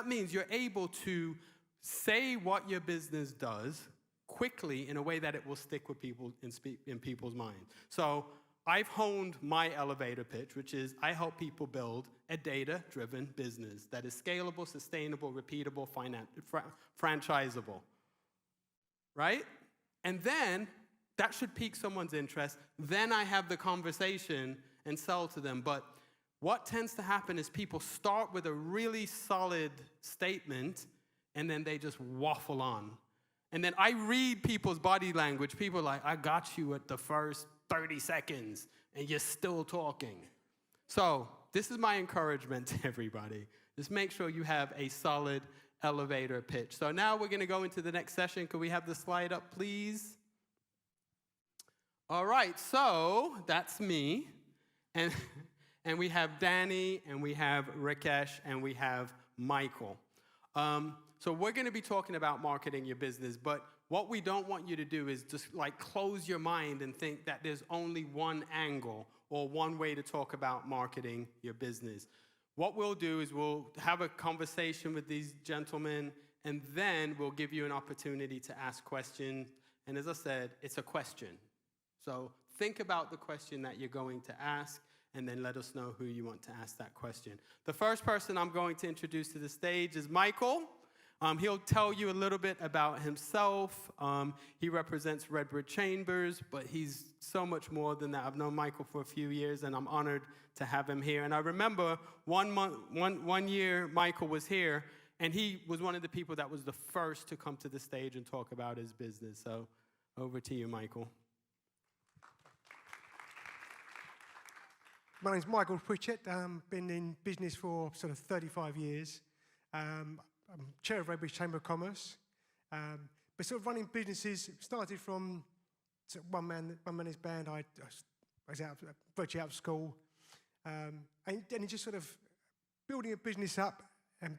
that means you're able to say what your business does quickly in a way that it will stick with people in people's minds. So I've honed my elevator pitch, which is I help people build a data-driven business that is scalable, sustainable, repeatable, franchisable, right? And then that should pique someone's interest. Then I have the conversation and sell to them. But what tends to happen is people start with a really solid statement, and then they just waffle on. And then I read people's body language. People are like, I got you at the first 30 seconds, and you're still talking. So this is my encouragement to everybody. Just make sure you have a solid elevator pitch. So now we're going to go into the next session. Could we have the slide up, please? All right, so that's me. And we have Danny, and we have Rikesh, and we have Michael. So we're going to be talking about marketing your business, but what we don't want you to do is just like close your mind and think that there's only one angle or one way to talk about marketing your business. What we'll do is we'll have a conversation with these gentlemen, and then we'll give you an opportunity to ask questions. And as I said, it's a question. So think about the question that you're going to ask, and then let us know who you want to ask that question. The first person I'm going to introduce to the stage is Michael. He'll tell you a little bit about himself. He represents Redwood Chambers, but he's so much more than that. I've known Michael for a few years, and I'm honored to have him here. And I remember one year Michael was here, and he was one of the people that was the first to come to the stage and talk about his business. So over to you, Michael. My name's Michael Pritchett. Been in business for sort of 35 years. I'm chair of Redwood Chamber of Commerce. But sort of running businesses started from sort of one man's band. I was virtually out of school. And it just sort of building a business up and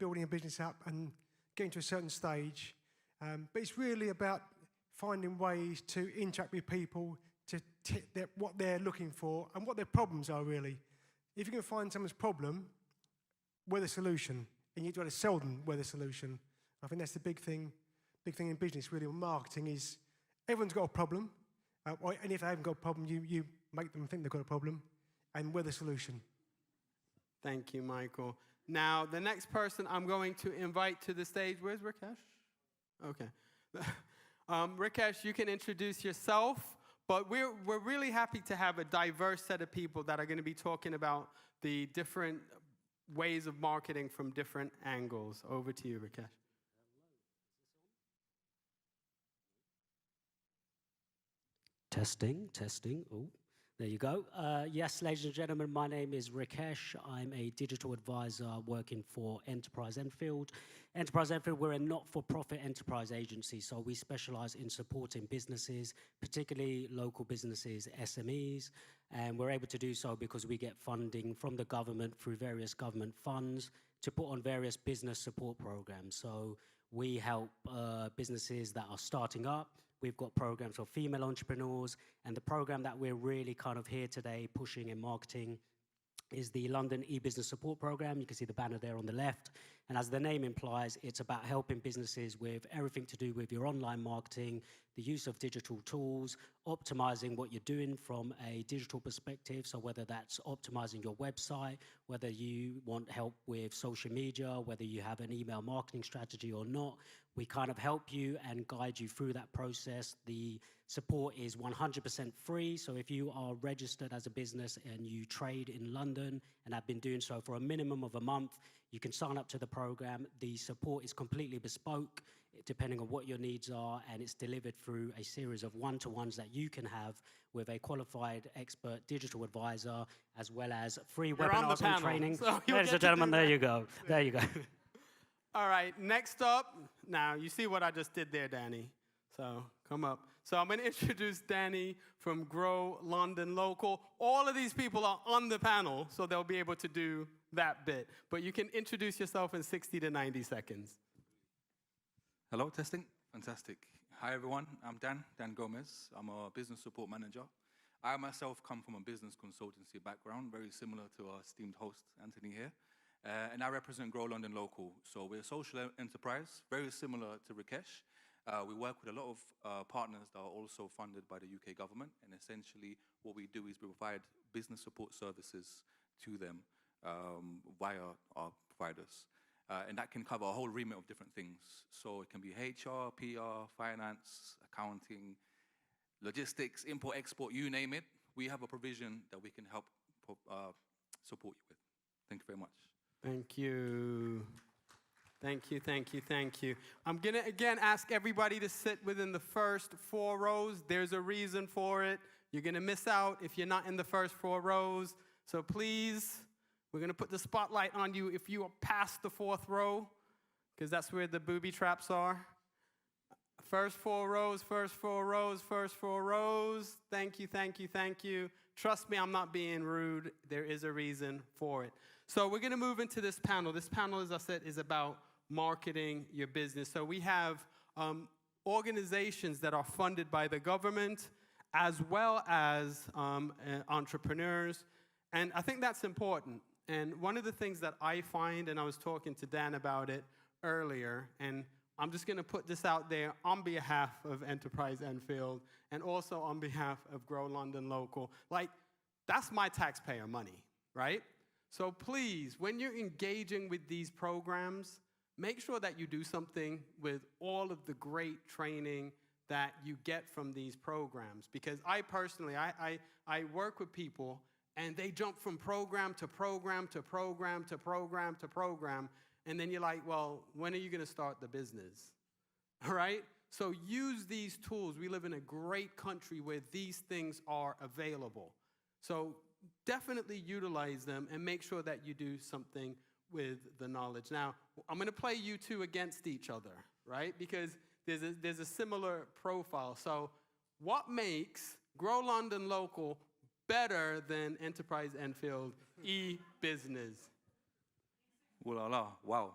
getting to a certain stage. But it's really about finding ways to interact with people, to what they're looking for and what their problems are, really. If you can find someone's problem, we're the solution. And you try to sell them we're the solution. I think that's the big thing in business, really, or marketing, is everyone's got a problem. And if they haven't got a problem, you make them think they've got a problem. And we're the solution. Thank you, Michael. Now, the next person I'm going to invite to the stage, where's Rikesh? Okay. Rikesh, you can introduce yourself. But we're really happy to have a diverse set of people that are going to be talking about the different ways of marketing from different angles. Over to you, Rikesh. Testing. Oh, there you go. Yes, ladies and gentlemen, my name is Rikesh. I'm a digital advisor working for Enterprise Enfield. Enterprise Enfield, we're a not-for-profit enterprise agency, so we specialize in supporting businesses, particularly local businesses, SMEs, and we're able to do so because we get funding from the government through various government funds to put on various business support programs. So we help businesses that are starting up. We've got programs for female entrepreneurs, and the program that we're really kind of here today pushing in marketing is the London e-business support program. You can see the banner there on the left. And as the name implies, it's about helping businesses with everything to do with your online marketing, the use of digital tools, optimizing what you're doing from a digital perspective. So whether that's optimizing your website, whether you want help with social media, whether you have an email marketing strategy or not, we kind of help you and guide you through that process. The support is 100% free. So if you are registered as a business and you trade in London and have been doing so for a minimum of a month, you can sign up to the program. The support is completely bespoke, depending on what your needs are, and it's delivered through a series of one-to-ones that you can have with a qualified expert digital advisor, as well as free webinars and training. So ladies and gentlemen, there you go. There you go. All right, next up, now you see what I just did there, Danny. So come up. So I'm going to introduce Danny from Grow London Local. All of these people are on the panel, so they'll be able to do that bit. But you can introduce yourself in 60 to 90 seconds. Hello, testing. Fantastic. Hi, everyone. I'm Dan Gomez. I'm a business support manager. I myself come from a business consultancy background, very similar to our esteemed host, Anthony here. And I represent Grow London Local. So we're a social enterprise, very similar to Rikesh. We work with a lot of partners that are also funded by the UK government. And essentially what we do is we provide business support services to them via our providers. And that can cover a whole remit of different things. So it can be HR, PR, finance, accounting, logistics, import, export, you name it. We have a provision that we can help support you with. Thank you very much. Thank you. Thank you, thank you, thank you. I'm going to, again, ask everybody to sit within the first 4 rows. There's a reason for it. You're going to miss out if you're not in the first 4 rows. So please, we're going to put the spotlight on you if you are past the 4th row, because that's where the booby traps are. First 4 rows, first 4 rows, first 4 rows. Thank you, thank you, thank you. Trust me, I'm not being rude. There is a reason for it. So we're going to move into this panel. This panel, as I said, is about marketing your business. So we have organizations that are funded by the government as well as entrepreneurs. And I think that's important. And one of the things that I find, and I was talking to Dan about it earlier, and I'm just going to put this out there on behalf of Enterprise Enfield and also on behalf of Grow London Local. Like, that's my taxpayer money, right? So please, when you're engaging with these programs, make sure that you do something with all of the great training that you get from these programs. Because I personally, I work with people, and they jump from program to program to program to program to program, and then you're like, well, when are you going to start the business? All right? So use these tools. We live in a great country where these things are available. So definitely utilize them and make sure that you do something with the knowledge. Now, I'm going to play you two against each other, right? Because there's a similar profile. So what makes Grow London Local better than Enterprise Enfield e-business? Ooh la la, wow.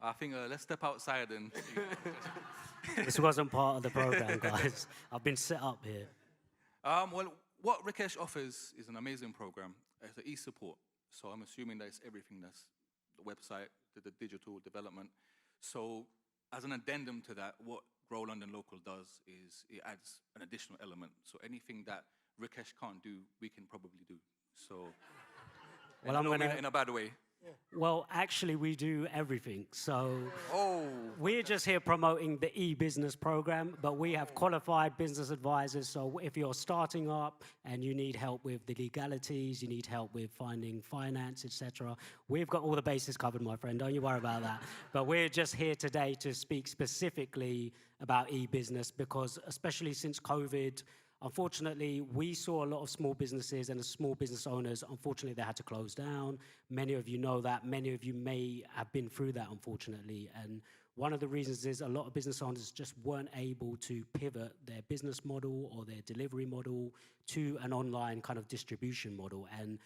I think let's step outside and This wasn't part of the program, guys. I've been set up here. well, what Rikesh offers is an amazing program. It's an e-support. So I'm assuming that it's everything that's the website, the digital development. So as an addendum to that, what Grow London Local does is it adds an additional element. So anything that Rikesh can't do, we can probably do. So, Well, I'm going in a bad way. Well, actually, we do everything. So Oh, we're just here promoting the e-business program, but we have qualified business advisors. So if you're starting up and you need help with the legalities, you need help with finding finance, etc., we've got all the bases covered, my friend. Don't you worry about that. But we're just here today to speak specifically about e-business because, especially since COVID, unfortunately, we saw a lot of small businesses and the small business owners, unfortunately, they had to close down. Many of you know that. Many of you may have been through that, unfortunately. And one of the reasons is a lot of business owners just weren't able to pivot their business model or their delivery model to an online kind of distribution model. And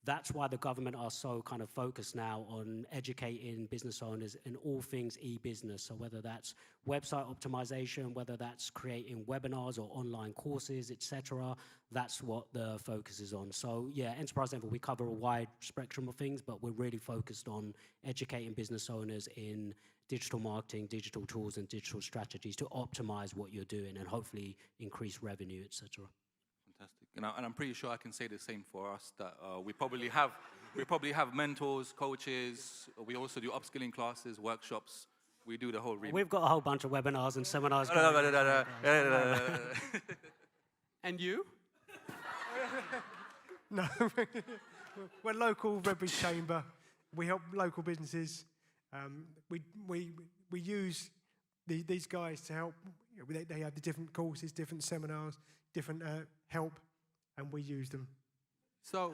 that's why the government are so kind of focused now on educating business owners in all things e-business. So whether that's website optimization, whether that's creating webinars or online courses, etc., that's what the focus is on. So yeah, Enterprise Enfield, we cover a wide spectrum of things, but we're really focused on educating business owners in digital marketing, digital tools, and digital strategies to optimize what you're doing and hopefully increase revenue, etc. fantastic. And I'm pretty sure I can say the same for us, that we probably have mentors, coaches. We also do upskilling classes, workshops. We do the whole remit. We've got a whole bunch of webinars and seminars. And you? No, we're local Redbridge Chamber. We help local businesses. We use these guys to help. They have the different courses, different seminars, different help, and we use them. So,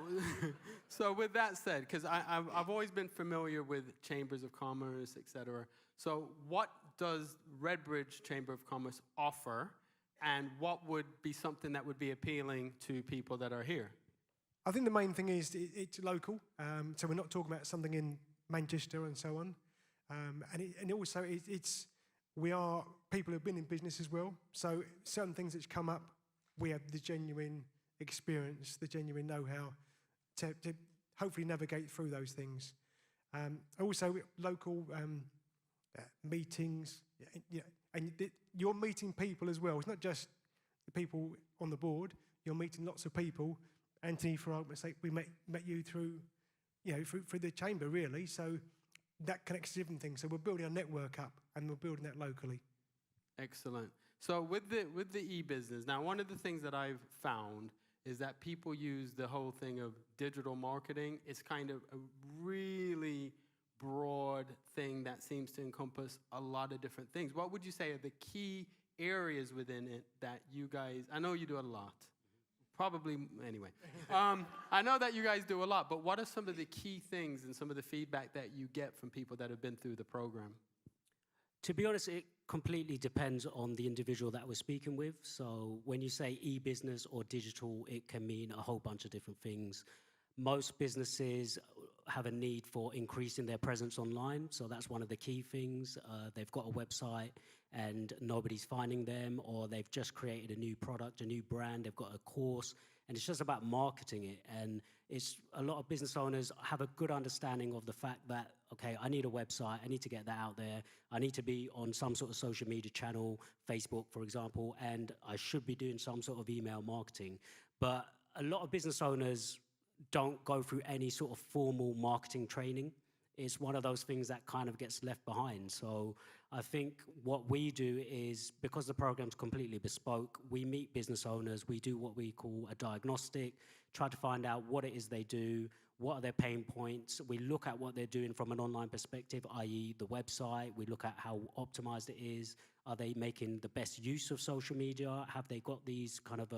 so with that said, because I've always been familiar with chambers of commerce, et cetera. So what does Redbridge Chamber of Commerce offer, and what would be something that would be appealing to people that are here? I think the main thing is it's local, so we're not talking about something in Manchester and so on. And also we are people who've been in business as well, so certain things that come up, we have the genuine experience, the genuine know-how to hopefully navigate through those things. Also, local meetings, and you're meeting people as well. It's not just the people on the board. You're meeting lots of people. Anthony, for argument's sake, we met you through the chamber, really. So that connects to different things. So we're building our network up, and we're building that locally. Excellent. So with the e-business, now one of the things that I've found is that people use the whole thing of digital marketing. It's kind of a really broad thing that seems to encompass a lot of different things. What would you say are the key areas within it that you guys, I know you do a lot, probably, anyway. I know that you guys do a lot, but what are some of the key things and some of the feedback that you get from people that have been through the program? To be honest, it completely depends on the individual that we're speaking with. So when you say e-business or digital, it can mean a whole bunch of different things. Most businesses have a need for increasing their presence online. So that's one of the key things. They've got a website and nobody's finding them, or they've just created a new product, a new brand, they've got a course, and it's just about marketing it. And it's a lot of business owners have a good understanding of the fact that, okay, I need a website, I need to get that out there, I need to be on some sort of social media channel, Facebook, for example, and I should be doing some sort of email marketing. But a lot of business owners don't go through any sort of formal marketing training. It's one of those things that kind of gets left behind. So I think what we do is, because the program's completely bespoke, we meet business owners, we do what we call a diagnostic, try to find out what it is they do, what are their pain points. We look at what they're doing from an online perspective, i.e. the website. We look at how optimized it is. Are they making the best use of social media? Have they got these kind of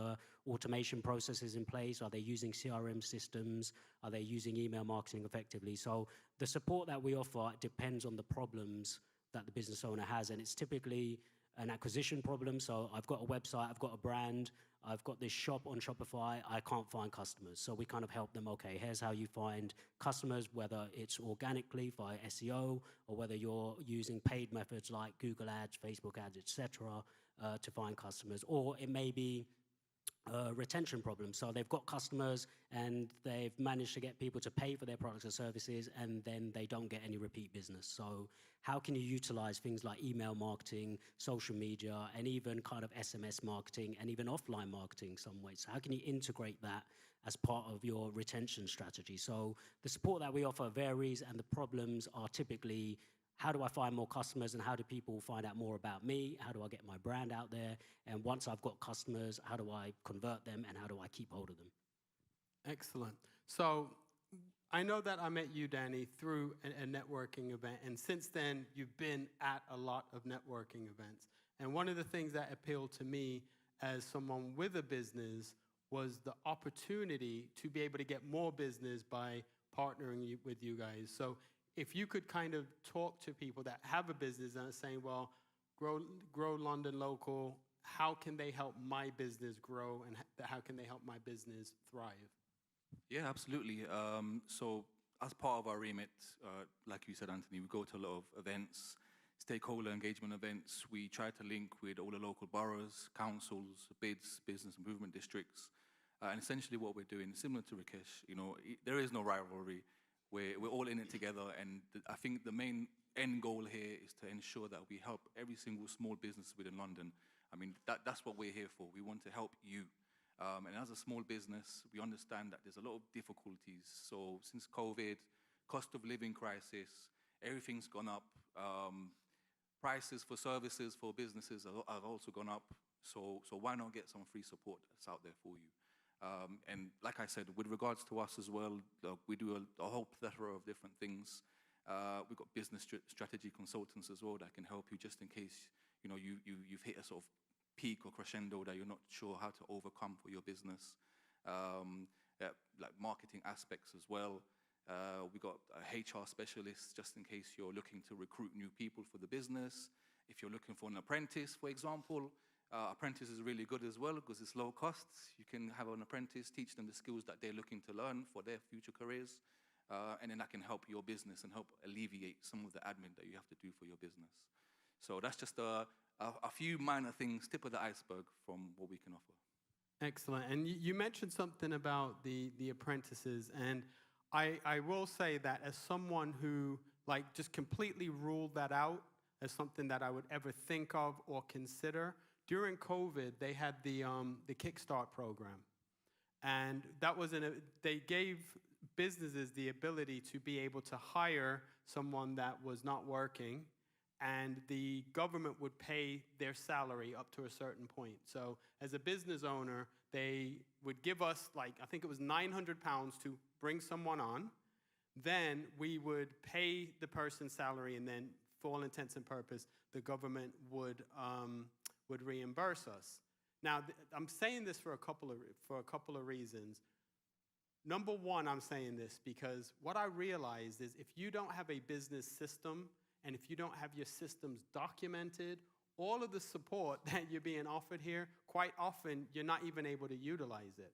automation processes in place? Are they using CRM systems? Are they using email marketing effectively? So the support that we offer depends on the problems that the business owner has, and it's typically an acquisition problem. So I've got a website, I've got a brand, I've got this shop on Shopify, I can't find customers. So we kind of help them, okay, here's how you find customers, whether it's organically via SEO, or whether you're using paid methods like Google Ads, Facebook Ads, etc., to find customers. Or it may be retention problem. So they've got customers and they've managed to get people to pay for their products or services, and then they don't get any repeat business. So how can you utilize things like email marketing, social media, and even kind of SMS marketing, and even offline marketing some ways? How can you integrate that as part of your retention strategy? So the support that we offer varies, and the problems are typically, how do I find more customers, and how do people find out more about me? How do I get my brand out there? And once I've got customers, how do I convert them, and how do I keep hold of them? Excellent. So I know that I met you, Danny, through a networking event, and since then you've been at a lot of networking events. And one of the things that appealed to me as someone with a business was the opportunity to be able to get more business by partnering with you guys. So if you could kind of talk to people that have a business and are saying, well, grow London local, how can they help my business grow, and how can they help my business thrive? Yeah, absolutely. So as part of our remit, like you said, Anthony, we go to a lot of events, stakeholder engagement events. We try to link with all the local boroughs, councils, BIDs, business improvement districts. And essentially what we're doing, similar to Rikesh, there is no rivalry. We're all in it together, and I think the main end goal here is to ensure that we help every single small business within London. I mean, that's what we're here for. We want to help you. And as a small business, we understand that there's a lot of difficulties. So since COVID, cost of living crisis, everything's gone up. Prices for services for businesses have also gone up. So why not get some free support that's out there for you? And like I said, with regards to us as well, we do a whole plethora of different things. We've got business strategy consultants as well that can help you, just in case you've hit a sort of peak or crescendo that you're not sure how to overcome for your business. Like marketing aspects as well. We've got HR specialists, just in case you're looking to recruit new people for the business. If you're looking for an apprentice, for example, apprentice is really good as well because it's low costs. You can have an apprentice, teach them the skills that they're looking to learn for their future careers, and then that can help your business and help alleviate some of the admin that you have to do for your business. So that's just a few minor things, tip of the iceberg from what we can offer. Excellent. And you mentioned something about the apprentices, and I will say that as someone who like just completely ruled that out as something that I would ever think of or consider, during COVID, they had the Kickstart program. And that was they gave businesses the ability to be able to hire someone that was not working, and the government would pay their salary up to a certain point. So as a business owner, they would give us, like, I think it was £900 to bring someone on. Then we would pay the person's salary, and then for all intents and purposes, the government would reimburse us. Now, I'm saying this for a couple of reasons. Number one, I'm saying this because what I realized is if you don't have a business system and if you don't have your systems documented, all of the support that you're being offered here, quite often you're not even able to utilize it.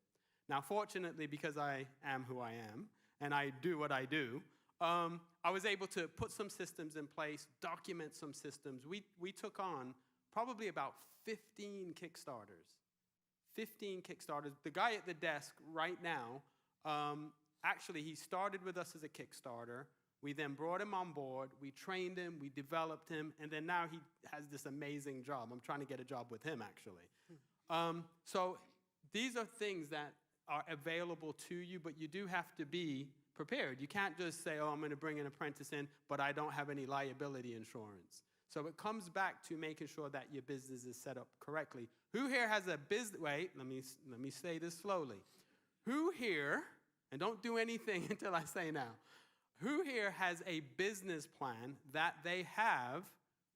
Now, fortunately, because I am who I am and I do what I do, I was able to put some systems in place, document some systems. We took on probably about 15 Kickstarters. 15 Kickstarters. The guy at the desk right now, actually, he started with us as a Kickstarter. We then brought him on board. We trained him. We developed him. And then now he has this amazing job. I'm trying to get a job with him, actually. So these are things that are available to you, but you do have to be prepared. You can't just say, oh, I'm going to bring an apprentice in, but I don't have any liability insurance. So it comes back to making sure that your business is set up correctly. Who here has a business? Wait, let me say this slowly. Who here, and don't do anything until I say now, who here has a business plan that they have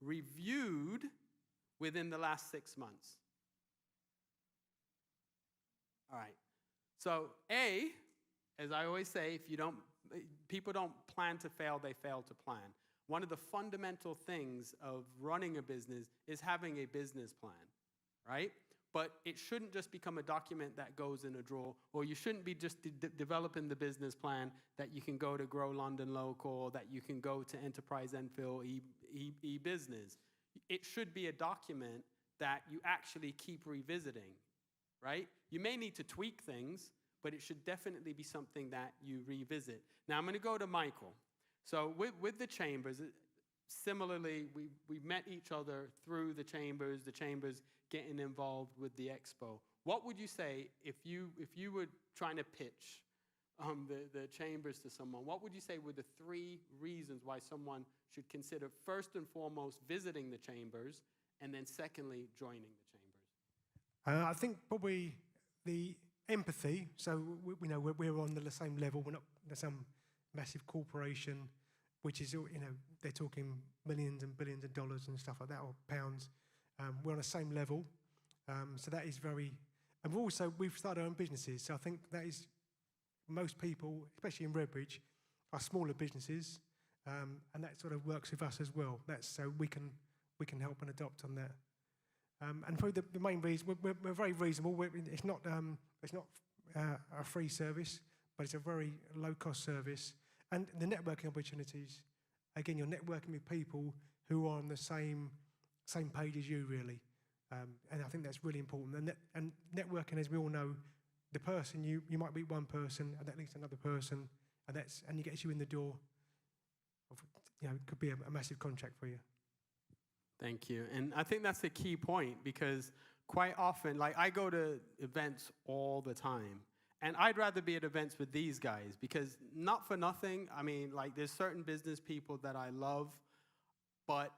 reviewed within the last 6 months? All right. So A, as I always say, people don't plan to fail, they fail to plan. One of the fundamental things of running a business is having a business plan, right? But it shouldn't just become a document that goes in a drawer, or you shouldn't be just developing the business plan that you can go to Grow London Local, that you can go to Enterprise Enfield, e-business. It should be a document that you actually keep revisiting, right? You may need to tweak things, but it should definitely be something that you revisit. Now, I'm going to go to Michael. So with the chambers, similarly, we met each other through the chambers getting involved with the Expo. What would you say if you were trying to pitch the chambers to someone? What would you say were the 3 reasons why someone should consider first and foremost visiting the chambers, and then secondly joining the chambers? I think probably the empathy. So we know we're on the same level. We're not some massive corporation, which is, they're talking millions and billions of dollars and stuff like that, or pounds. We're on the same level, so that is very. And we've started our own businesses, so I think that is most people, especially in Redbridge, are smaller businesses, and that sort of works with us as well. That's so we can help and adopt on that. And probably the main reason we're very reasonable. It's not a free service, but it's a very low-cost service. And the networking opportunities, again, you're networking with people who are on the same page as you, really. And I think that's really important. And networking, as we all know, the person, you might meet one person, and that leads to another person, and it gets you in the door. It could be a massive contract for you. Thank you. And I think that's a key point, because quite often, like, I go to events all the time, and I'd rather be at events with these guys, because not for nothing, I mean, like, there's certain business people that I love, but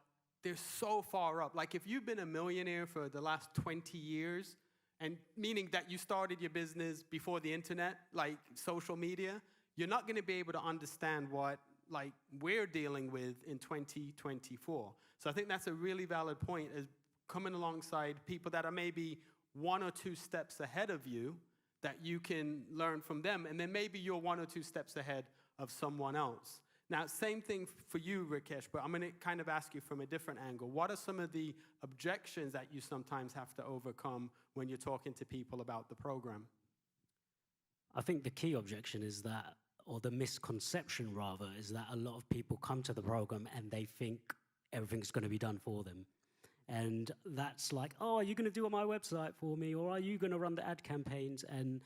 they're so far up. Like, if you've been a millionaire for the last 20 years, and meaning that you started your business before the internet, like social media, you're not going to be able to understand what, like, we're dealing with in 2024. So I think that's a really valid point, is coming alongside people that are maybe 1 or 2 steps ahead of you, that you can learn from them, and then maybe you're 1 or 2 steps ahead of someone else. Now, same thing for you, Rikesh, but I'm going to kind of ask you from a different angle. What are some of the objections that you sometimes have to overcome when you're talking to people about the program? I think the key objection is that, or the misconception rather, is that a lot of people come to the program and they think everything's going to be done for them. And that's like, oh, are you going to do on my website for me? Or are you going to run the ad campaigns? And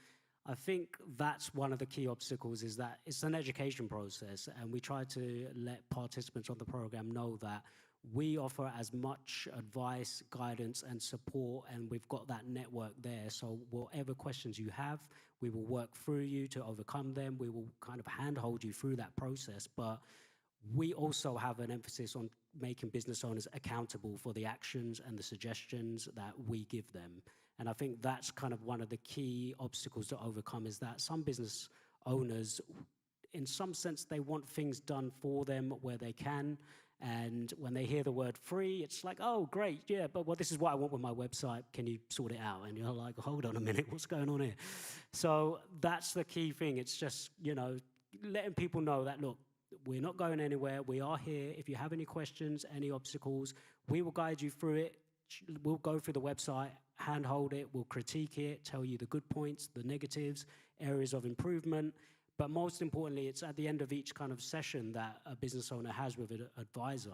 I think that's one of the key obstacles, is that it's an education process, and we try to let participants on the program know that we offer as much advice, guidance, and support, and we've got that network there. So whatever questions you have, we will work through you to overcome them. We will kind of handhold you through that process, but we also have an emphasis on making business owners accountable for the actions and the suggestions that we give them. And I think that's kind of one of the key obstacles to overcome, is that some business owners, in some sense, they want things done for them where they can. And when they hear the word free, it's like, oh, great, yeah, but well, this is what I want with my website. Can you sort it out? And you're like, hold on a minute, what's going on here? So that's the key thing. It's just, you know, letting people know that, look, we're not going anywhere. We are here. If you have any questions, any obstacles, we will guide you through it. We'll go through the website, handhold it, we'll critique it, tell you the good points, the negatives, areas of improvement. But most importantly, it's at the end of each kind of session that a business owner has with an advisor,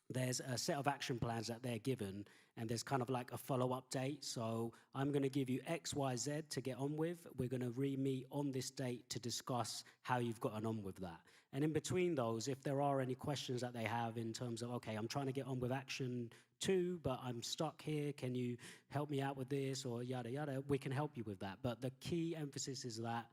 there's a set of action plans that they're given, and there's kind of like a follow-up date. So I'm going to give you X, Y, Z to get on with. We're going to re-meet on this date to discuss how you've gotten on with that. And in between those, if there are any questions that they have in terms of, okay, I'm trying to get on with action 2, but I'm stuck here, can you help me out with this, or yada, yada, we can help you with that. But the key emphasis is that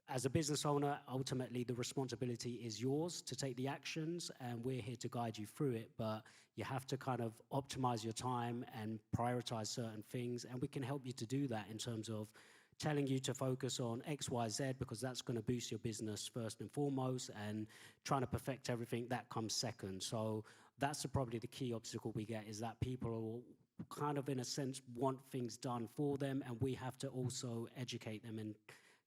as a business owner, ultimately the responsibility is yours to take the actions, and we're here to guide you through it, but you have to kind of optimize your time and prioritize certain things, and we can help you to do that in terms of telling you to focus on X, Y, Z, because that's going to boost your business first and foremost, and trying to perfect everything, that comes second. So that's probably the key obstacle we get, is that people kind of, in a sense, want things done for them, and we have to also educate them and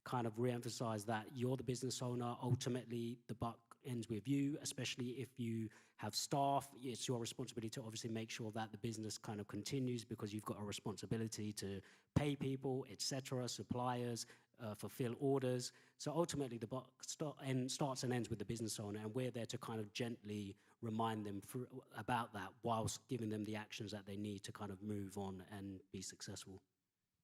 kind of re-emphasize that you're the business owner. Ultimately, the buck ends with you, especially if you have staff. It's your responsibility to obviously make sure that the business kind of continues, because you've got a responsibility to pay people, etc., suppliers, fulfill orders. So ultimately, the buck starts and ends with the business owner, and we're there to kind of gently remind them about that, whilst giving them the actions that they need to kind of move on and be successful.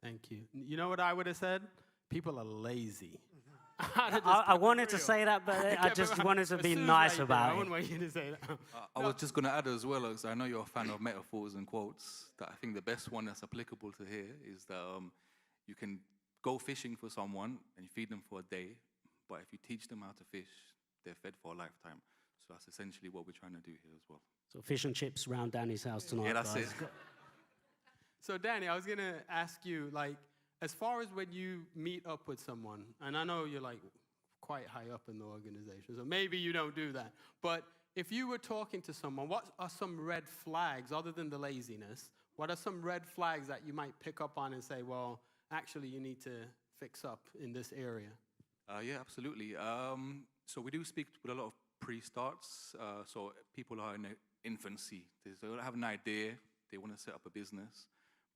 Thank you. You know what I would have said? People are lazy. I wanted to say that, but I just wanted to be nice about it. I wouldn't want you to say that. I was just going to add as well, as I know you're a fan of metaphors and quotes, that I think the best one that's applicable to here is that you can go fishing for someone and you feed them for a day, but if you teach them how to fish, they're fed for a lifetime. So that's essentially what we're trying to do here as well. So fish and chips around Danny's house tonight. Yeah, that's guys. it. So Danny, I was going to ask you, like, as far as when you meet up with someone, and I know you're like quite high up in the organization, so maybe you don't do that, but if you were talking to someone, what are some red flags, other than the laziness, what are some red flags that you might pick up on and say, well, actually you need to fix up in this area? Yeah, absolutely. So we do speak with a lot of pre-starts, so people are in infancy. They don't have an idea, they want to set up a business,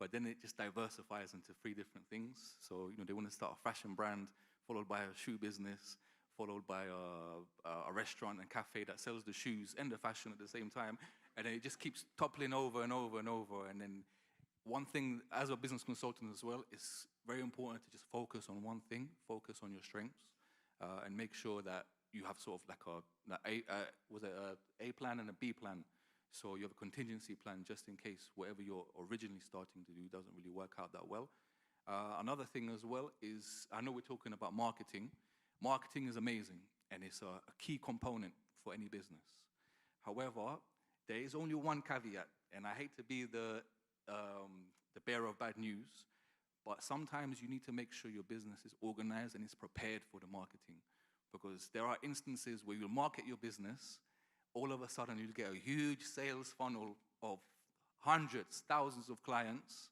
but then it just diversifies into 3 different things. So, they want to start a fashion brand, followed by a shoe business, followed by a restaurant and cafe that sells the shoes and the fashion at the same time. And then it just keeps toppling over and over and over. And then one thing, as a business consultant as well, it's very important to just focus on one thing, focus on your strengths, and make sure that you have sort of like a plan and a B plan. So you have a contingency plan just in case whatever you're originally starting to do doesn't really work out that well. Another thing as well is, I know we're talking about marketing. Marketing is amazing, and it's a key component for any business. However, there is only one caveat, and I hate to be the bearer of bad news, but sometimes you need to make sure your business is organized and is prepared for the marketing. Because there are instances where you'll market your business, all of a sudden you'll get a huge sales funnel of hundreds, thousands of clients,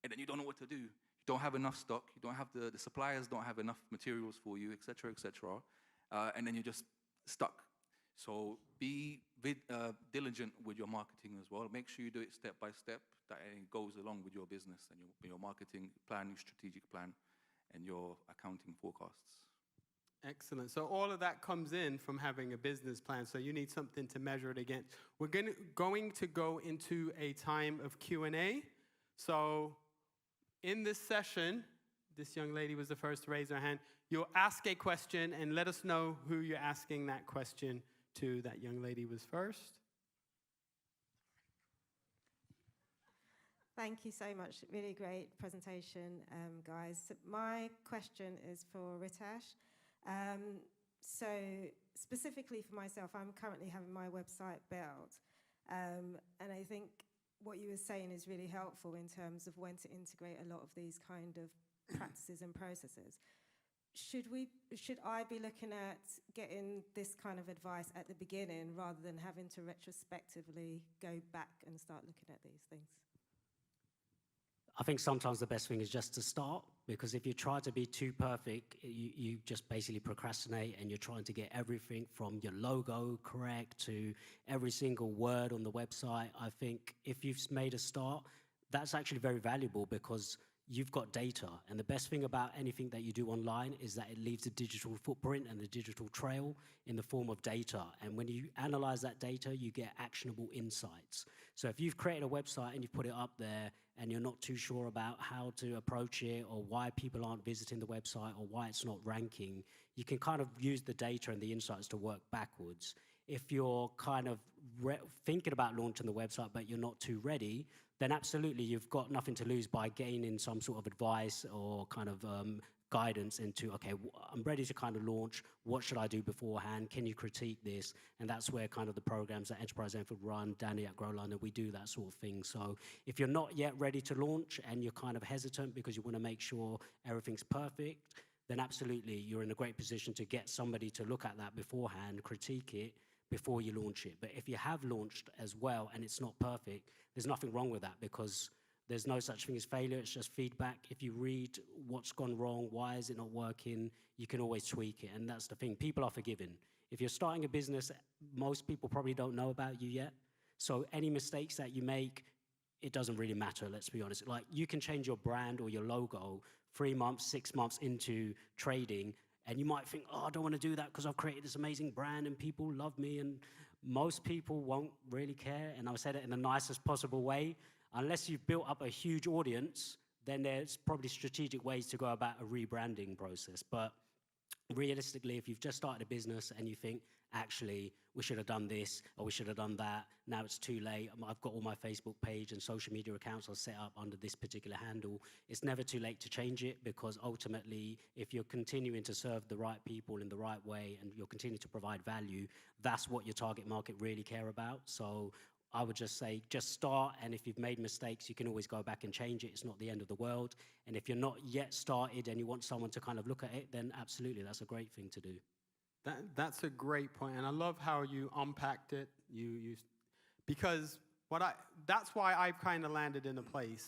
and then you don't know what to do. You don't have enough stock, you don't have the suppliers don't have enough materials for you, etc., etc., and then you're just stuck. So be diligent with your marketing as well. Make sure you do it step by step, that it goes along with your business and your marketing plan, your strategic plan, and your accounting forecasts. Excellent. So all of that comes in from having a business plan. So you need something to measure it against. We're going to go into a time of Q&A. So in this session, This young lady was the first to raise her hand. You'll ask a question and let us know who you're asking that question to. That young lady was first. Thank you so much. Really great presentation, guys. So my question is for Ritesh. So specifically for myself, I'm currently having my website built. And I think what you were saying is really helpful in terms of when to integrate a lot of these kind of practices and processes. Should I be looking at getting this kind of advice at the beginning rather than having to retrospectively go back and start looking at these things? I think sometimes the best thing is just to start, because if you try to be too perfect, you just basically procrastinate, and you're trying to get everything from your logo correct to every single word on the website. I think if you've made a start, that's actually very valuable, because you've got data. And the best thing about anything that you do online is that it leaves a digital footprint and a digital trail in the form of data. And when you analyze that data, you get actionable insights. So if you've created a website and you've put it up there and you're not too sure about how to approach it, or why people aren't visiting the website, or why it's not ranking, you can kind of use the data and the insights to work backwards. If you're kind of thinking about launching the website but you're not too ready, then absolutely you've got nothing to lose by gaining some sort of advice or kind of guidance into, okay, I'm ready to kind of launch. What should I do beforehand? Can you critique this? And that's where kind of the programs that Enterprise Enfield run, Danny at Grow London, we do that sort of thing. So if you're not yet ready to launch and you're kind of hesitant because you want to make sure everything's perfect, then absolutely you're in a great position to get somebody to look at that beforehand, critique it before you launch it. But if you have launched as well and it's not perfect, there's nothing wrong with that, because there's no such thing as failure. It's just feedback. If you read what's gone wrong, why is it not working, you can always tweak it. And that's the thing. People are forgiven. If you're starting a business, most people probably don't know about you yet. So any mistakes that you make, it doesn't really matter, let's be honest. Like, you can change your brand or your logo 3 months, 6 months into trading, and you might think, oh, I don't want to do that because I've created this amazing brand and people love me. And most people won't really care. And I'll say that in the nicest possible way. Unless you've built up a huge audience, then there's probably strategic ways to go about a rebranding process. But realistically, if you've just started a business and you think, actually, we should have done this or we should have done that, now it's too late. I've got all my Facebook page and social media accounts are set up under this particular handle. It's never too late to change it, because ultimately, if you're continuing to serve the right people in the right way and you're continuing to provide value, that's what your target market really care about. So I would just say, just start, and if you've made mistakes, you can always go back and change it. It's not the end of the world. And if you're not yet started and you want someone to kind of look at it, then absolutely, that's a great thing to do. That's a great point, and I love how you unpacked it. Because that's why I've kind of landed in a place.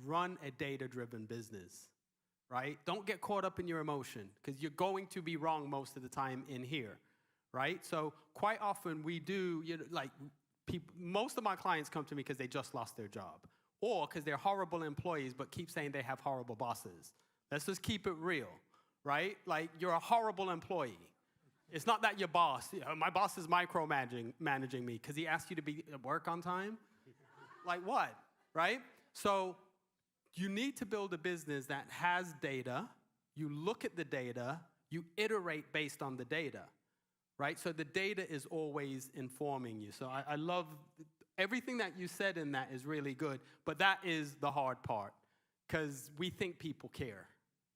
Run a data-driven business, right? Don't get caught up in your emotion, because you're going to be wrong most of the time in here, right? So quite often we do, most of my clients come to me because they just lost their job, or because they're horrible employees but keep saying they have horrible bosses. Let's just keep it real, right? Like, you're a horrible employee. It's not that your boss, my boss is managing me because he asked you to be at work on time. Like what, right? So you need to build a business that has data. You look at the data, you iterate based on the data. Right? So the data is always informing you. So I love everything that you said in that is really good, but that is the hard part, because we think people care,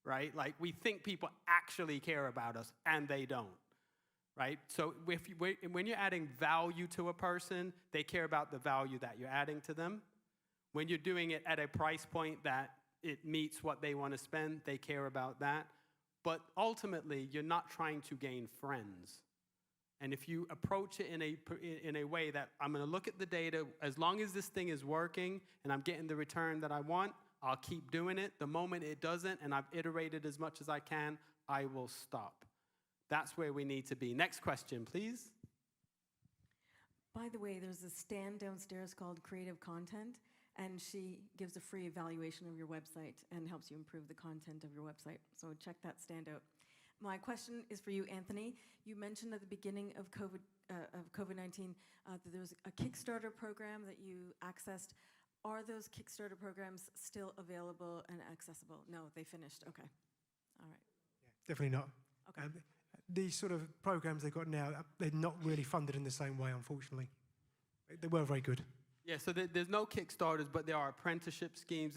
right? Like, we think people actually care about us, and they don't, right? So when you're adding value to a person, they care about the value that you're adding to them. When you're doing it at a price point that it meets what they want to spend, they care about that. But ultimately, you're not trying to gain friends. And if you approach it in a way that I'm going to look at the data, as long as this thing is working and I'm getting the return that I want, I'll keep doing it. The moment it doesn't, and I've iterated as much as I can, I will stop. That's where we need to be. Next question, please. By the way, there's a stand downstairs called Creative Content, and she gives a free evaluation of your website and helps you improve the content of your website. So check that stand out. My question is for you, Anthony. You mentioned at the beginning of COVID-19 that there was a Kickstarter program that you accessed. Are those Kickstarter programs still available and accessible? No, they finished. Okay. All right. Definitely not. Okay. These sort of programs they've got now, they're not really funded in the same way, unfortunately. They were very good. Yeah, so there's no Kickstarters, but there are apprenticeship schemes.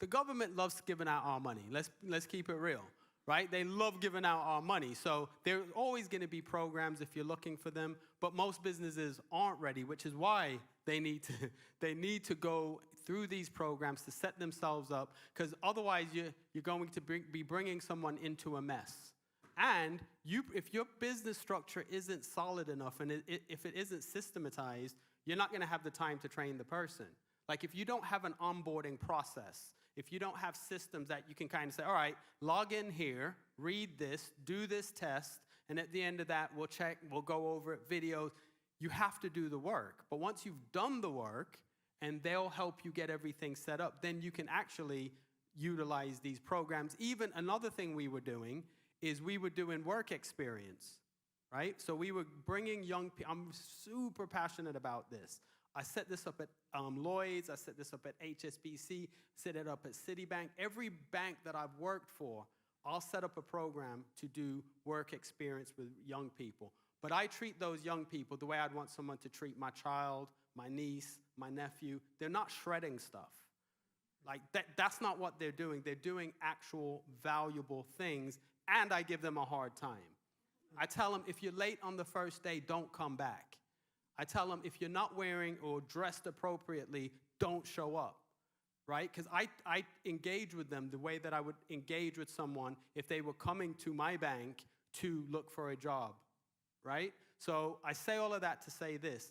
The government loves giving out our money. Let's keep it real, right? They love giving out our money. So there's always going to be programs if you're looking for them, but most businesses aren't ready, which is why they need to go through these programs to set themselves up, because otherwise you're going to be bringing someone into a mess. And if your business structure isn't solid enough and if it isn't systematized, you're not going to have the time to train the person. Like if you don't have an onboarding process, if you don't have systems that you can kind of say, all right, log in here, read this, do this test, and at the end of that, we'll go over it, videos. You have to do the work. But once you've done the work and they'll help you get everything set up, then you can actually utilize these programs. Even another thing we were doing is we were doing work experience. Right? So we were bringing young people. I'm super passionate about this. I set this up at Lloyd's. I set this up at HSBC. Set it up at Citibank. Every bank that I've worked for, I'll set up a program to do work experience with young people. But I treat those young people the way I'd want someone to treat my child, my niece, my nephew. They're not shredding stuff. Like that's not what they're doing. They're doing actual valuable things, and I give them a hard time. I tell them, if you're late on the first day, don't come back. I tell them, if you're not wearing or dressed appropriately, don't show up, right? Because I engage with them the way that I would engage with someone if they were coming to my bank to look for a job, right? So I say all of that to say this.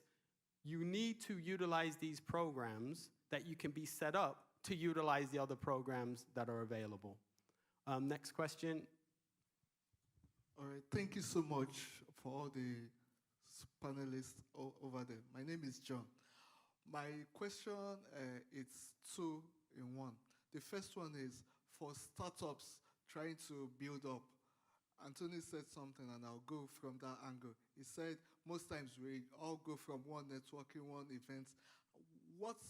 You need to utilize these programs that you can be set up to utilize the other programs that are available. Next question. All right, thank you so much for all the panelists over there. My name is John. My question is two in one. The first one is for startups trying to build up. Anthony said something, and I'll go from that angle. He said most times we all go from one networking, one event. What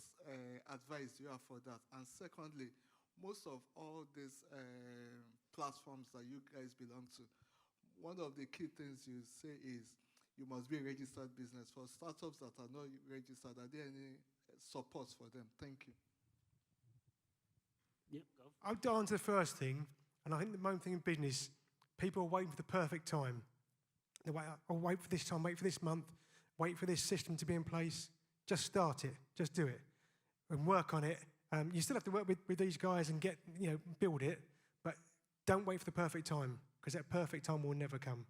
advice do you have for that? And secondly, most of all these platforms that you guys belong to, one of the key things you say is you must be a registered business. For startups that are not registered, are there any support for them? Thank you. Yep, go. I'll answer the first thing, and I think the main thing in business, people are waiting for the perfect time. They wait, I'll wait for this time, wait for this month, wait for this system to be in place. Just start it, just do it, and work on it. You still have to work with these guys and build it, but don't wait for the perfect time, because that perfect time will never come.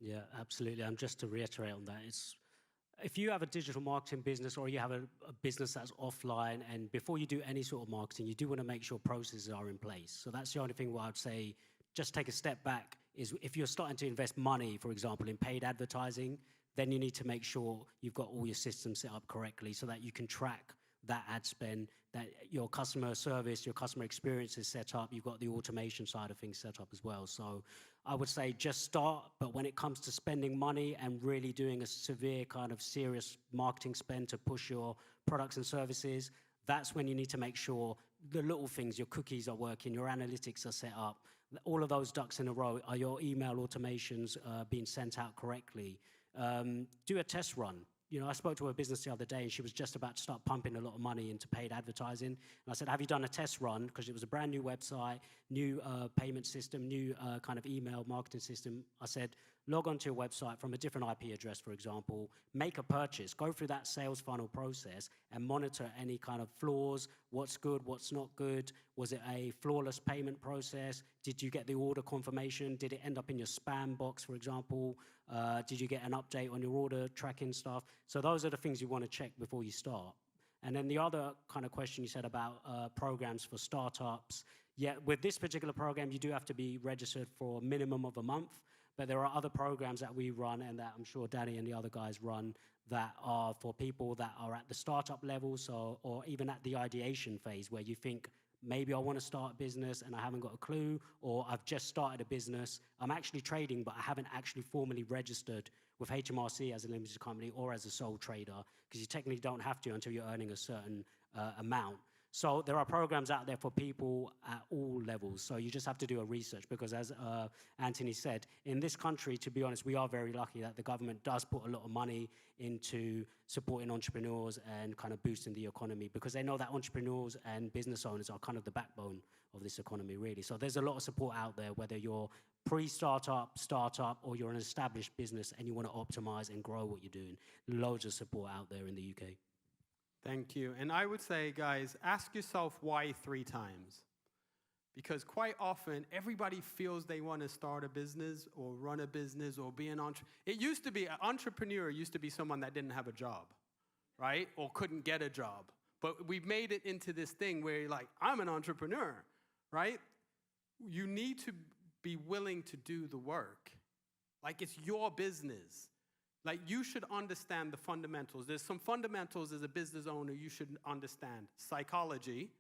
Yeah, absolutely. And just to reiterate on that, if you have a digital marketing business or you have a business that's offline, and before you do any sort of marketing, you do want to make sure processes are in place. So that's the only thing where I'd say, just take a step back, is if you're starting to invest money, for example, in paid advertising, then you need to make sure you've got all your systems set up correctly so that you can track that ad spend, that your customer service, your customer experience is set up, you've got the automation side of things set up as well. So I would say just start, but when it comes to spending money and really doing a severe kind of serious marketing spend to push your products and services, that's when you need to make sure the little things, your cookies are working, your analytics are set up, all of those ducks in a row. Are your email automations being sent out correctly? Do a test run. I spoke to a business the other day, and she was just about to start pumping a lot of money into paid advertising. And I said, have you done a test run? Because it was a brand new website, new payment system, new kind of email marketing system. I said, log onto your website from a different IP address, for example, make a purchase, go through that sales funnel process and monitor any kind of flaws, what's good, what's not good. Was it a flawless payment process? Did you get the order confirmation? Did it end up in your spam box, for example? Did you get an update on your order tracking stuff? So those are the things you want to check before you start. And then the other kind of question you said about programs for startups. Yeah, with this particular program, you do have to be registered for a minimum of a month. But there are other programs that we run and that I'm sure Danny and the other guys run that are for people that are at the startup level, or even at the ideation phase where you think maybe I want to start a business and I haven't got a clue, or I've just started a business. I'm actually trading, but I haven't actually formally registered with HMRC as a limited company or as a sole trader, because you technically don't have to until you're earning a certain amount. So there are programs out there for people at all levels. So you just have to do a research, because as Anthony said, in this country, to be honest, we are very lucky that the government does put a lot of money into supporting entrepreneurs and kind of boosting the economy, because they know that entrepreneurs and business owners are kind of the backbone of this economy, really. So there's a lot of support out there, whether you're pre-startup, startup, or you're an established business and you want to optimize and grow what you're doing. Loads of support out there in the UK. Thank you. And I would say, guys, ask yourself why 3 times. Because quite often, everybody feels they want to start a business or run a business or be an entrepreneur. It used to be, an entrepreneur used to be someone that didn't have a job, right? Or couldn't get a job. But we've made it into this thing where you're like, I'm an entrepreneur, right? You need to be willing to do the work. Like, it's your business. Like, you should understand the fundamentals. There's some fundamentals as a business owner you should understand. Psychology,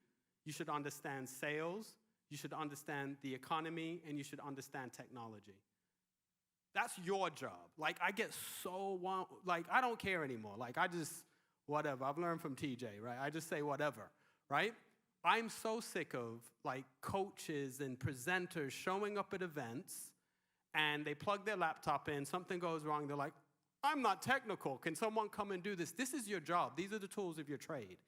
you should understand sales, you should understand the economy, and you should understand technology. That's your job. Like, I get so, I don't care anymore. Like, I just, whatever. I've learned from TJ, right? I just say whatever, right? I'm so sick of, like, coaches and presenters showing up at events, and they plug their laptop in, something goes wrong, they're like, I'm not technical. Can someone come and do this? This is your job. These are the tools of your trade.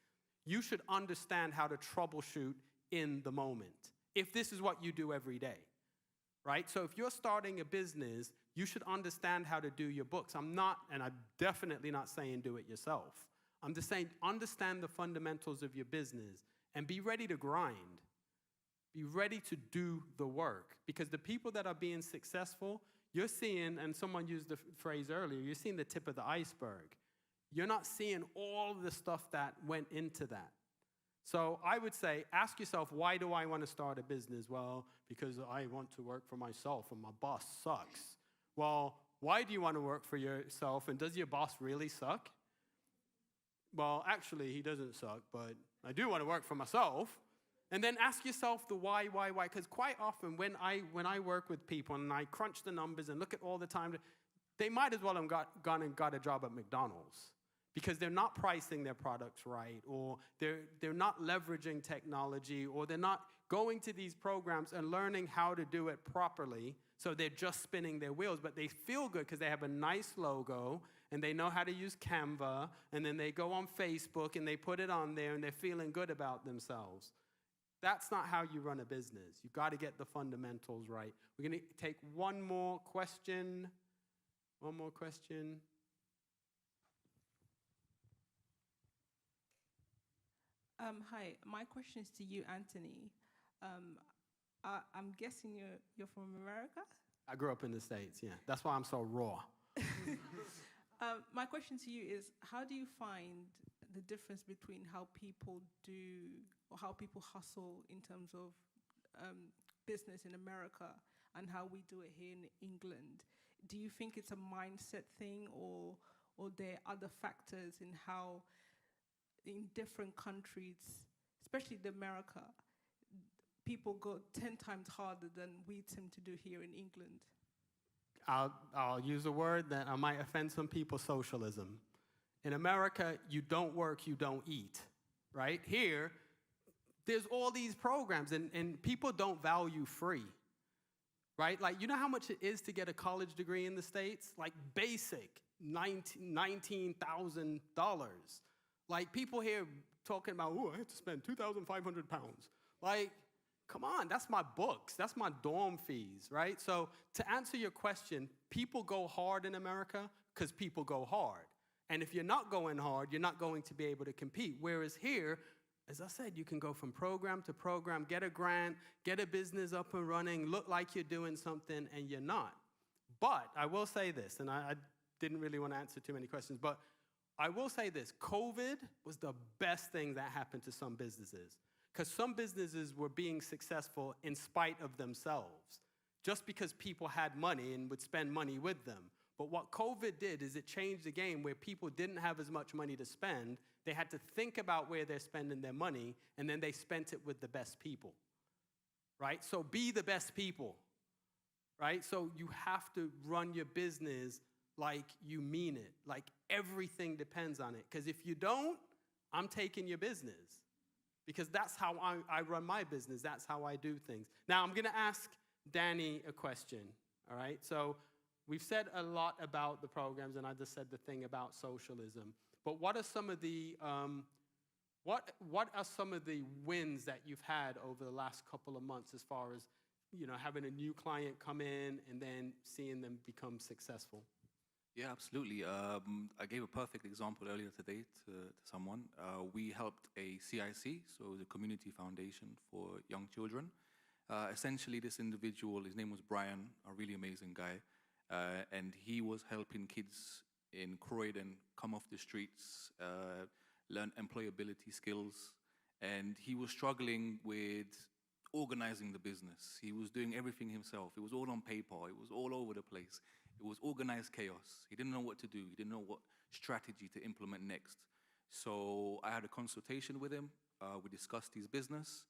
You should understand how to troubleshoot in the moment, if this is what you do every day, right? So if you're starting a business, you should understand how to do your books. I'm definitely not saying do it yourself. I'm just saying understand the fundamentals of your business and be ready to grind. Be ready to do the work, because the people that are being successful, you're seeing, and someone used the phrase earlier, you're seeing the tip of the iceberg. You're not seeing all the stuff that went into that. So I would say, ask yourself, why do I want to start a business? Well, because I want to work for myself and my boss sucks. Well, why do you want to work for yourself, and does your boss really suck? Well, actually, he doesn't suck, but I do want to work for myself. And then ask yourself the why, because quite often when I work with people and I crunch the numbers and look at all the time, they might as well have gone and got a job at McDonald's, because they're not pricing their products right, or they're not leveraging technology, or they're not going to these programs and learning how to do it properly. So they're just spinning their wheels, but they feel good because they have a nice logo and they know how to use Canva, and then they go on Facebook and they put it on there and they're feeling good about themselves. That's not how you run a business. You've got to get the fundamentals right. We're going to take one more question. One more question. Hi, my question is to you, Anthony. I'm guessing you're from America? I grew up in the States, yeah. That's why I'm so raw. My question to you is, how do you find the difference between how people do, or how people hustle in terms of business in America and how we do it here in England? Do you think it's a mindset thing, or there are other factors in how in different countries, especially in America, people go 10 times harder than we tend to do here in England? I'll use a word that I might offend some people: socialism. In America, you don't work, you don't eat, right? Here, there's all these programs, and people don't value free, right? Like, you know how much it is to get a college degree in the States? Like, basic, $19,000. Like, people here talking about, oh, I have to spend 2,500 pounds. Like, come on, that's my books. That's my dorm fees, right? So to answer your question, people go hard in America because people go hard. And if you're not going hard, you're not going to be able to compete. Whereas here, as I said, you can go from program to program, get a grant, get a business up and running, look like you're doing something, and you're not. But I will say this, and I didn't really want to answer too many questions, but I will say this: COVID was the best thing that happened to some businesses, because some businesses were being successful in spite of themselves, just because people had money and would spend money with them. But what COVID did is it changed the game where people didn't have as much money to spend. They had to think about where they're spending their money, and then they spent it with the best people, right? So be the best people, right? So you have to run your business like you mean it, like everything depends on it. Because if you don't, I'm taking your business. Because that's how I run my business. That's how I do things. Now, I'm going to ask Danny a question, all right? So we've said a lot about the programs, and I just said the thing about socialism. But what are some of the what are some of the wins that you've had over the last couple of months as far as, you know, having a new client come in and then seeing them become successful? Yeah, absolutely. I gave a perfect example earlier today to someone. We helped a CIC, so the Community Foundation for Young Children. Essentially, this individual, his name was Brian, a really amazing guy, and he was helping kids in Croydon come off the streets, learn employability skills, and he was struggling with organizing the business. He was doing everything himself. It was all on paper. It was all over the place. It was organized chaos. He didn't know what to do. He didn't know what strategy to implement next. So I had a consultation with him. We discussed his business,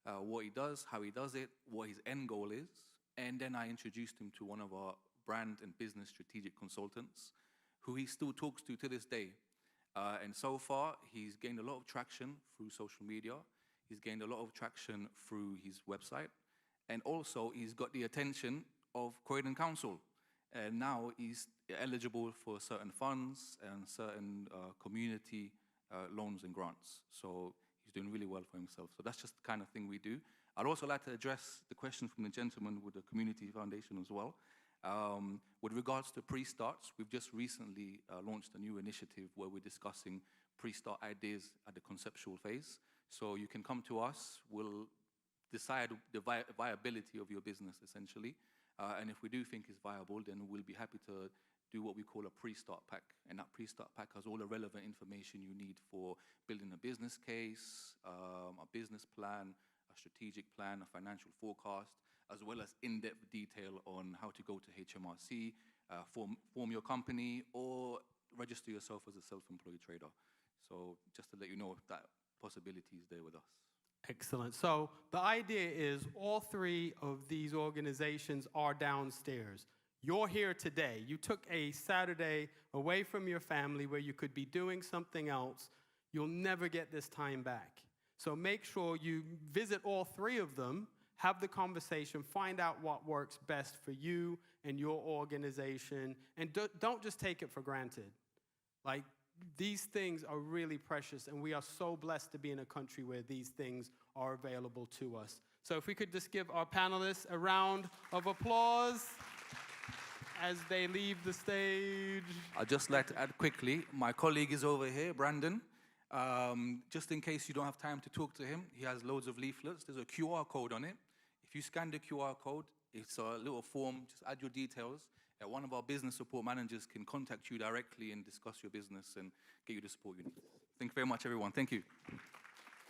what he does, how he does it, what his end goal is. And then I introduced him to one of our brand and business strategic consultants, who he still talks to this day. And so far, he's gained a lot of traction through social media. He's gained a lot of traction through his website. And also, he's got the attention of Croydon Council. And now he's eligible for certain funds and certain community loans and grants. So he's doing really well for himself. So that's just the kind of thing we do. I'd also like to address the question from the gentleman with the Community Foundation as well. With regards to pre-starts, we've just recently launched a new initiative where we're discussing pre-start ideas at the conceptual phase. So you can come to us, we'll decide the viability of your business, essentially. And if we do think it's viable, then we'll be happy to do what we call a pre-start pack. And that pre-start pack has all the relevant information you need for building a business case, a business plan, a strategic plan, a financial forecast, as well as in-depth detail on how to go to HMRC, form your company, or register yourself as a self-employed trader. So just to let you know, that possibility is there with us. Excellent. So the idea is all three of these organizations are downstairs. You're here today. You took a Saturday away from your family where you could be doing something else. You'll never get this time back. So make sure you visit all three of them, have the conversation, find out what works best for you and your organization, and don't just take it for granted. Like, these things are really precious, and we are so blessed to be in a country where these things are available to us. So if we could just give our panelists a round of applause as they leave the stage. I'd just like to add quickly, my colleague is over here, Brandon. Just in case you don't have time to talk to him, he has loads of leaflets. There's a QR code on it. If you scan the QR code, it's a little form, just add your details. One of our business support managers can contact you directly and discuss your business and get you the support you need. Thank you very much, everyone. Thank you.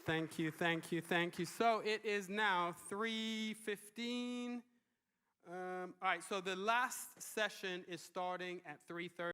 Thank you, thank you, thank you. So it is now 3:15. All right, so the last session is starting at 3:30.